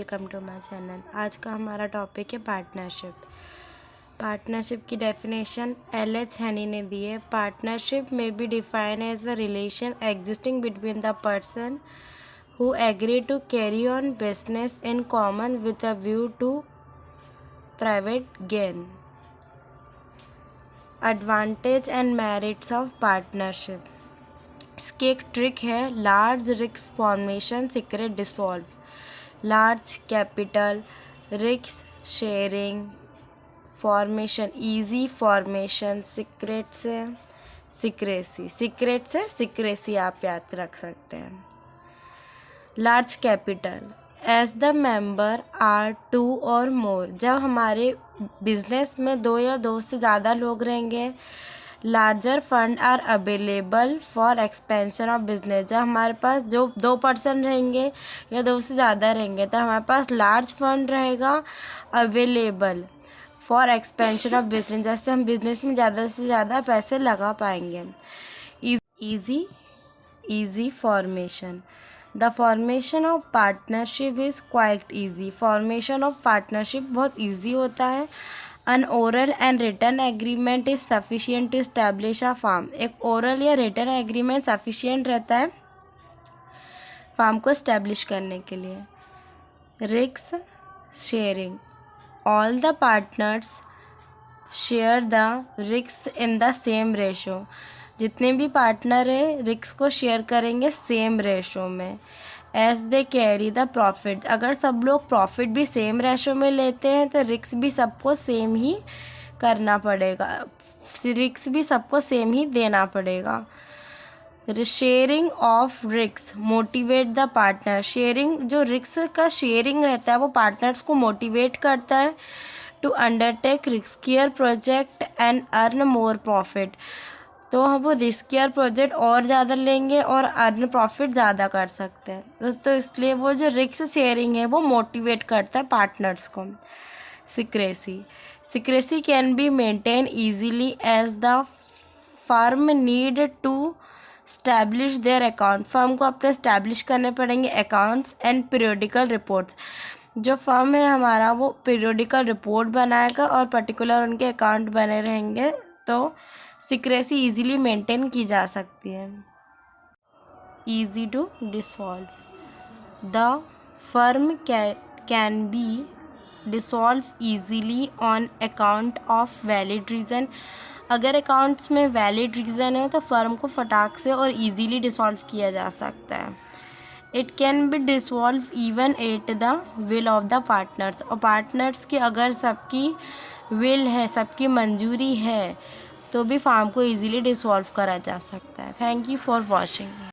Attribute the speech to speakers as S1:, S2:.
S1: Welcome to my channel. आज का हमारा टॉपिक है पार्टनरशिप। पार्टनरशिप की डेफिनेशन एल.एच. हेनी ने दी है। पार्टनरशिप में be define as the relation existing between the person who agree to carry on business in common with a view to private gain. Advantage and merits of partnership. इसकी एक trick है, large risk formation secret dissolve, large capital risk sharing formation, easy formation, secret से secrecy आप याद रख सकते हैं। Large capital as the member are two और मोर, जब हमारे बिजनेस में दो या दो से ज़्यादा लोग रहेंगे। Larger fund are available for expansion of business, जब हमारे पास जो 2% रहेंगे या दो से ज़्यादा रहेंगे तो हमारे पास लार्ज फंड रहेगा available for expansion of business, जैसे हम बिजनेस में ज़्यादा से ज़्यादा पैसे लगा पाएंगे। Easy formation, the formation of partnership is quite easy, formation of partnership बहुत ईजी होता है। An oral and written agreement is sufficient to establish a firm, एक ओरल या रिटन एग्रीमेंट सफिशियंट रहता है फार्म को इस्टेब्लिश करने के लिए। Risk sharing, all the partners share the risk in the same ratio, जितने भी पार्टनर है रिस्क को शेयर करेंगे सेम रेशो में। As they carry the profit, अगर सब लोग प्रॉफिट भी सेम रेशो में लेते हैं तो रिस्क भी सबको सेम ही करना पड़ेगा, रिस्क भी सबको सेम ही देना पड़ेगा। Sharing of risk motivate the partner, sharing जो रिस्क का शेयरिंग रहता है वो पार्टनर्स को मोटिवेट करता है to undertake riskier project and earn more profit, तो हम वो रिस्कियर प्रोजेक्ट और ज़्यादा लेंगे और अर्न प्रॉफिट ज़्यादा कर सकते हैं, तो इसलिए वो जो रिस्क शेयरिंग है वो मोटिवेट करता है पार्टनर्स को। Secrecy can be maintain easily as the firm need to establish their account, firm को अपने स्टैब्लिश करने पड़ेंगे अकाउंट्स एंड पीरियोडिकल रिपोर्ट्स, जो फर्म है हमारा वो पीरियोडिकल रिपोर्ट बनाएगा और पर्टिकुलर उनके अकाउंट बने रहेंगे, तो सिक्रेसी इजीली मेंटेन की जा सकती है। Easy to dissolve, the firm can be dissolve easily on account of valid reason, अगर अकाउंट्स में वैलिड रीज़न है तो फर्म को फटाक से और ईजीली डिसॉल्व किया जा सकता है। It can be dissolve even at the will of the partners, और पार्टनर्स की अगर सबकी विल है, सबकी मंजूरी है तो भी फार्म को इजीली डिसॉल्व करा जा सकता है। Thank you for watching.